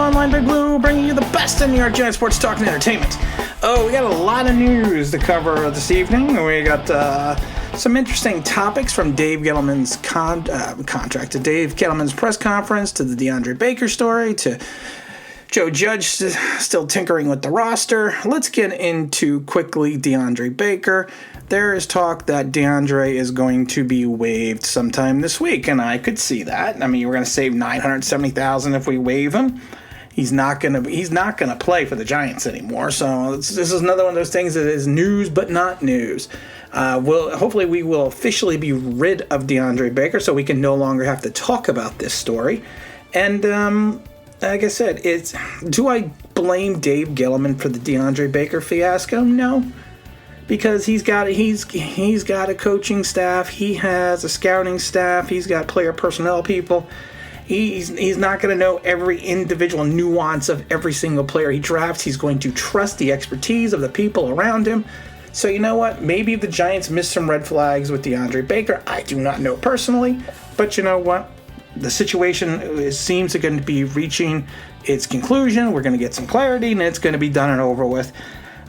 Online Big Blue, bringing you the best in New York Giants sports talk and entertainment. Oh, we got a lot of news to cover this evening. We got some interesting topics from Dave Gettleman's contract, to Dave Gettleman's press conference, to the Deandre Baker story, to Joe Judge still tinkering with the roster. Let's get into quickly Deandre Baker. There is talk that Deandre is going to be waived sometime this week, and I could see that. I mean, we're going to save $970,000 if we waive him. He's not gonna play for the Giants anymore. So this is another one of those things that is news but not news. Hopefully we will officially be rid of Deandre Baker, so we can no longer have to talk about this story. And like I said, do I blame Dave Gettleman for the Deandre Baker fiasco? No. Because he's got a coaching staff, he has a scouting staff, he's got player personnel people. He's not going to know every individual nuance of every single player he drafts. He's going to trust the expertise of the people around him. So you know what? Maybe the Giants missed some red flags with Deandre Baker. I do not know personally, but you know what? The situation seems to going to be reaching its conclusion. We're going to get some clarity, and it's going to be done and over with.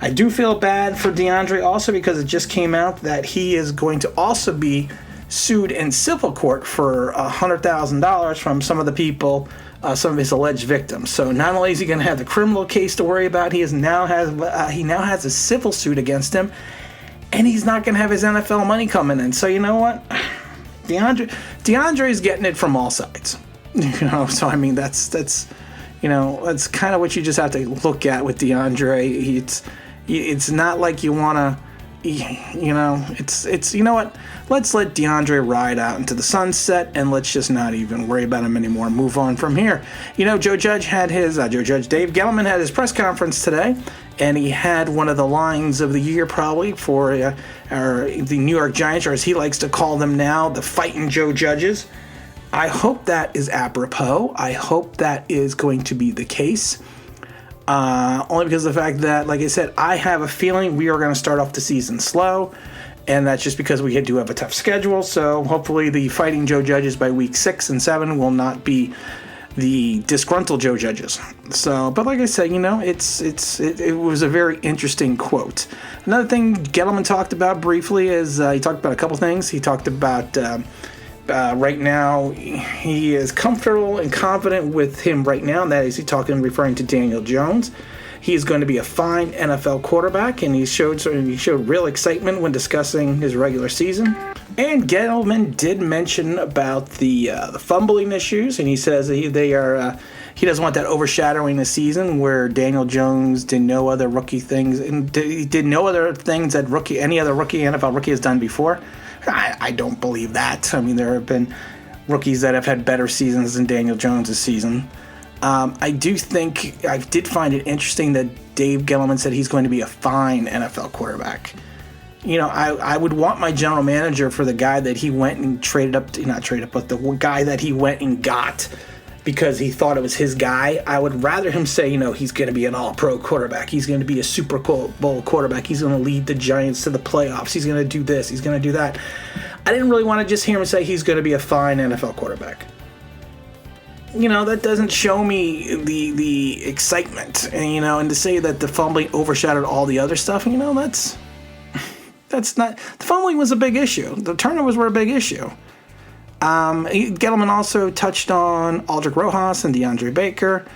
I do feel bad for Deandre also because it just came out that he is going to also be sued in civil court for $100,000 from some of the people, some of his alleged victims. So not only is he going to have the criminal case to worry about, he now has a civil suit against him, and he's not going to have his NFL money coming in. So you know what, DeAndre is getting it from all sides. So I mean that's that's kind of what you just have to look at with DeAndre. It's not like you want to. It's what? Let's let DeAndre ride out into the sunset, and let's just not even worry about him anymore. Move on from here. Dave Gettleman had his press conference today, and he had one of the lines of the year probably for the New York Giants, or as he likes to call them now, the Fighting Joe Judges. I hope that is apropos. I hope that is going to be the case. Only because of the fact that, like I said, I have a feeling we are going to start off the season slow, and that's just because we do have a tough schedule. So hopefully the Fighting Joe Judges by week 6 and 7 will not be the disgruntled Joe Judges. So, but like I said, it was a very interesting quote. Another thing Gettleman talked about briefly is he talked about a couple things. He talked about right now he is comfortable and confident with him right now, and that is referring to Daniel Jones. He is going to be a fine NFL quarterback, and he showed real excitement when discussing his regular season. And Gettleman did mention about the fumbling issues, and he says he doesn't want that overshadowing the season where Daniel Jones did no other rookie things and did no other things that any other NFL rookie has done before. I don't believe that. I mean, there have been rookies that have had better seasons than Daniel Jones' season. I did find it interesting that Dave Gettleman said he's going to be a fine NFL quarterback. I would want my general manager for the guy that he went and but the guy that he went and got because he thought it was his guy. I would rather him say, he's going to be an all-pro quarterback. He's going to be a Super Bowl quarterback. He's going to lead the Giants to the playoffs. He's going to do this. He's going to do that. I didn't really want to just hear him say he's going to be a fine NFL quarterback. That doesn't show me the excitement. And to say that the fumbling overshadowed all the other stuff, that's not. The fumbling was a big issue. The turnovers were a big issue. Gettleman also touched on Aldrich Rojas and Deandre Baker.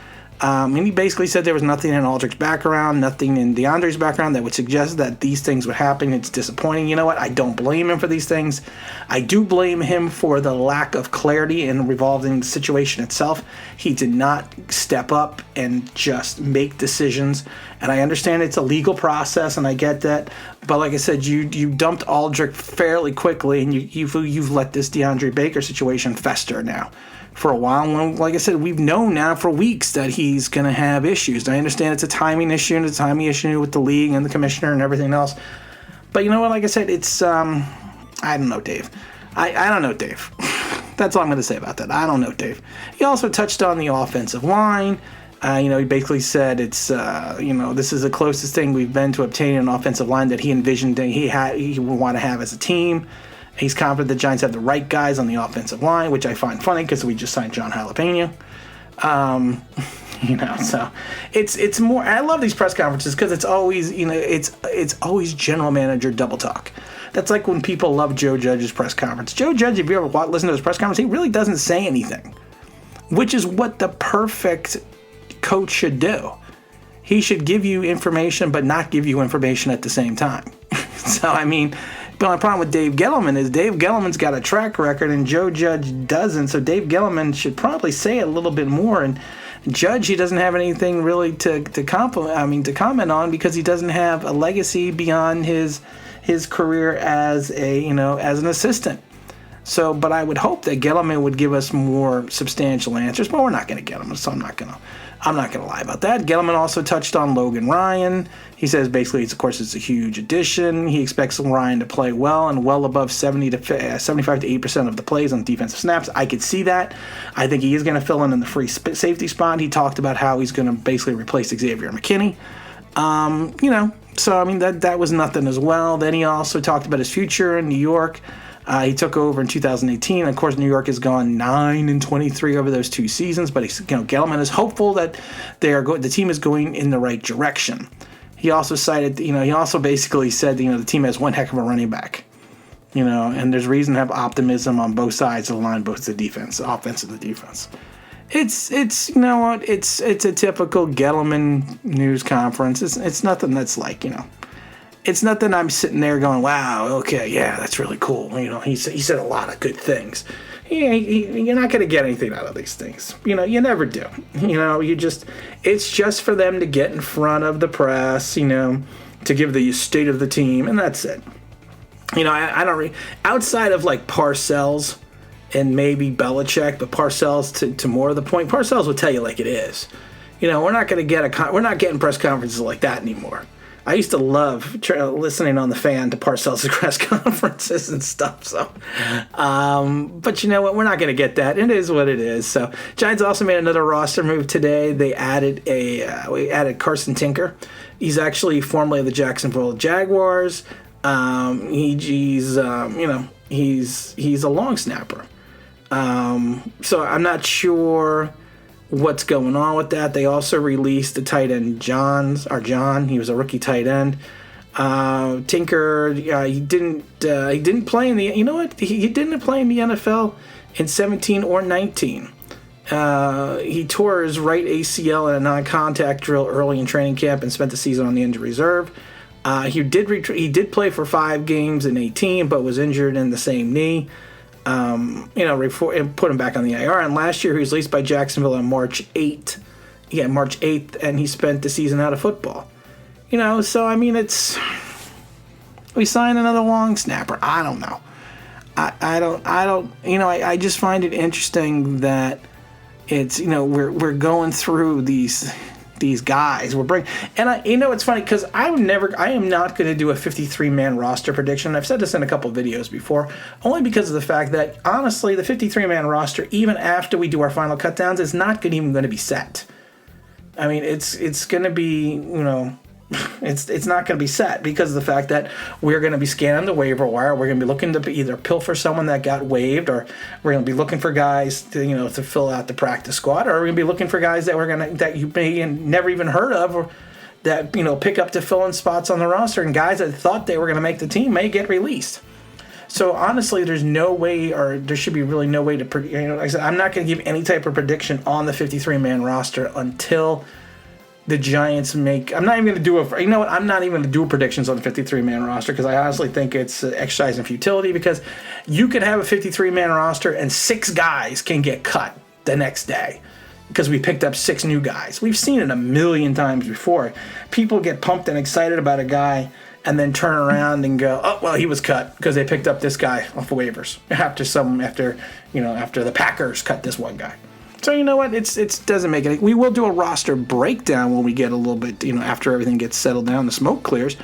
And he basically said there was nothing in Aldrich's background, nothing in DeAndre's background that would suggest that these things would happen. It's disappointing. You know what? I don't blame him for these things. I do blame him for the lack of clarity in revolving the situation itself. He did not step up and just make decisions. And I understand it's a legal process, and I get that. But like I said, you dumped Aldrich fairly quickly, and you've let this DeAndre Baker situation fester now for a while. And like I said, we've known now for weeks that he's going to have issues. I understand it's a timing issue, and it's a timing issue with the league and the commissioner and everything else. But you know what? Like I said, it's I don't know, Dave. I don't know, Dave. That's all I'm going to say about that. I don't know, Dave. He also touched on the offensive line. He basically said it's, this is the closest thing we've been to obtaining an offensive line that he envisioned that he would want to have as a team. He's confident the Giants have the right guys on the offensive line, which I find funny because we just signed John Jalapeno. So it's more. I love these press conferences because it's always, it's always general manager double talk. That's like when people love Joe Judge's press conference. Joe Judge, if you ever listen to his press conference, he really doesn't say anything, which is what the perfect coach should do. He should give you information, but not give you information at the same time. So, the only problem with Dave Gettleman is Dave Gettleman's got a track record and Joe Judge doesn't. So Dave Gettleman should probably say a little bit more. And Judge, he doesn't have anything really to comment on because he doesn't have a legacy beyond his career as as an assistant. So, but I would hope that Gettleman would give us more substantial answers, but we're not going to get them, so I'm not going to lie about that. Gettleman also touched on Logan Ryan. He says basically, of course, it's a huge addition. He expects Ryan to play well and well above 75 to 80% of the plays on defensive snaps. I could see that. I think he is going to fill in the free safety spot. He talked about how he's going to basically replace Xavier McKinney. So, that was nothing as well. Then he also talked about his future in New York. He took over in 2018. Of course, New York has gone 9-23 over those 2 seasons, but Gettleman is hopeful that the team is going in the right direction. He also cited, he also basically said, the team has one heck of a running back, and there's reason to have optimism on both sides of the line, both the defense, the offense and the defense. It's it's a typical Gettleman news conference. It's nothing that's like, it's nothing I'm sitting there going, wow, okay, yeah, that's really cool. He said a lot of good things. You're not going to get anything out of these things. You never do. It's just for them to get in front of the press, to give the state of the team, and that's it. I don't outside of like Parcells and maybe Belichick, but Parcells to more of the point, Parcells will tell you like it is. We're not going to we're not getting press conferences like that anymore. I used to love listening on the fan to Parcells' press conferences and stuff. So, but you know what? We're not going to get that. It is what it is. So, Giants also made another roster move today. They added we added Carson Tinker. He's actually formerly of the Jacksonville Jaguars. He's a long snapper. So I'm not sure what's going on with that. They also released the tight end John. He was a rookie tight end. Tinker, he didn't play in the. You know what? He didn't play in the NFL in 17 or 19. He tore his right ACL in a non-contact drill early in training camp and spent the season on the injury reserve. He did play for 5 games in 18, but was injured in the same knee. Put him back on the IR. And last year he was released by Jacksonville on March 8th. Yeah, March 8th, and he spent the season out of football. So we signed another long snapper. I don't know. I just find it interesting that it's, we're going through these guys it's funny because I am not going to do a 53-man roster prediction. I've said this in a couple videos before, only because of the fact that honestly the 53-man roster, even after we do our final cutdowns, is not even going to be set. It's going to be it's not going to be set because of the fact that we're going to be scanning the waiver wire. We're going to be looking to either pilfer someone that got waived, or we're going to be looking for guys to fill out the practice squad, or we're going to be looking for guys that you may never even heard of, or that pick up to fill in spots on the roster, and guys that thought they were going to make the team may get released. So honestly, there's no way, or there should be really no way to like I said, I'm not going to give any type of prediction on the 53-man roster until the Giants make. I'm not even going to do I'm not even going to do predictions on the 53-man roster because I honestly think it's an exercise in futility, because you could have a 53-man roster and 6 guys can get cut the next day because we picked up 6 new guys. We've seen it a million times before. People get pumped and excited about a guy and then turn around and go, oh, well, he was cut because they picked up this guy off the waivers after the Packers cut this one guy. So you know what? It doesn't make it. We will do a roster breakdown when we get a little bit, after everything gets settled down, the smoke clears.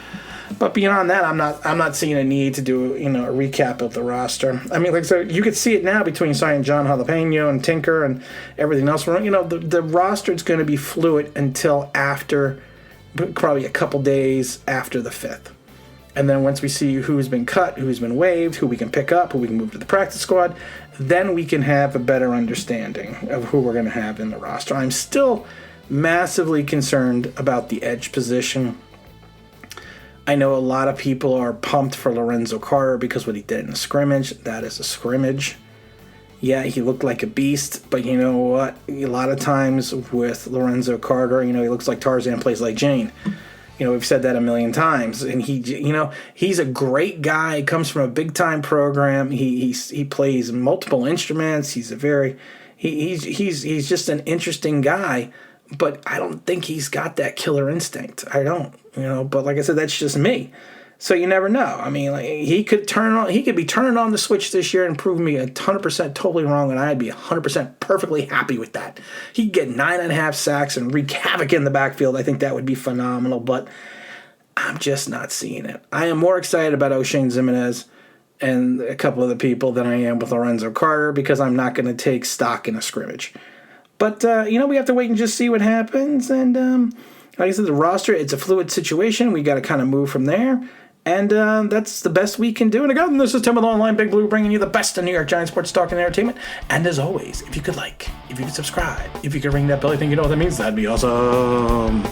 But beyond that, I'm not seeing a need to do a recap of the roster. So you could see it now between signing John Jalapeno and Tinker and everything else. The roster is going to be fluid until after, probably a couple days after the 5th. And then once we see who's been cut, who's been waived, who we can pick up, who we can move to the practice squad, then we can have a better understanding of who we're going to have in the roster. I'm still massively concerned about the edge position. I know a lot of people are pumped for Lorenzo Carter because what he did in the scrimmage, that is a scrimmage. Yeah, he looked like a beast, but you know what? A lot of times with Lorenzo Carter, he looks like Tarzan, plays like Jane. We've said that a million times, and he's a great guy. He comes from a big time program. He plays multiple instruments. He's just an interesting guy, but I don't think he's got that killer instinct. I don't, But like I said, that's just me. So you never know. I mean, he could be turning on the switch this year and prove me 100% totally wrong, and I'd be 100% perfectly happy with that. He'd get 9.5 sacks and wreak havoc in the backfield. I think that would be phenomenal, but I'm just not seeing it. I am more excited about O'Shane Ximines and a couple of the people than I am with Lorenzo Carter because I'm not going to take stock in a scrimmage. But, we have to wait and just see what happens. And like I said, the roster, it's a fluid situation. We got to kind of move from there. And that's the best we can do. And again, this is Tim with Online Big Blue, bringing you the best of New York Giants sports talk and entertainment. And as always, if you could subscribe, if you could ring that bell, I think you know what that means. That'd be awesome.